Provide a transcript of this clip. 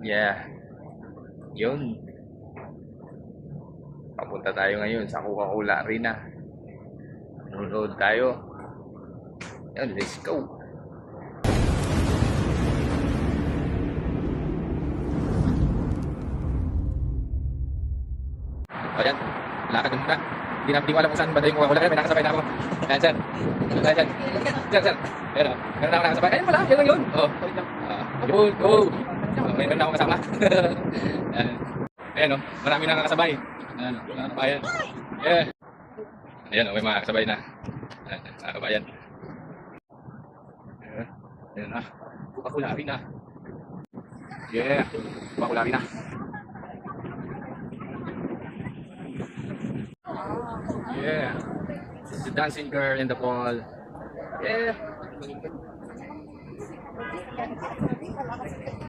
Yeah, yun. Papunta tayo ngayon sa Coca-Cola Arena. Nanonood tayo. Yan, let's go. Ayan, lakad muna. Hindi ko alam kung saan banda yung Coca-Cola. May nakasabay na ako. Ayan, sir. Ayan, sir. Sir. Ayan, o. Meron na ako nakasabay. Ayan pala, yan lang yun. Oo. Yun, go. Meron na ako kasama. Ayan, o. Marami na nakasabay. Ayan, mga kabayan. Yeah. Ayan, o. May mga kasabay na. Ayan, mga kabayan. Ayan na. Coca-Cola Arena. Yeah. Coca-Cola Arena. Yeah. The dancing girl in the pool. Yeah.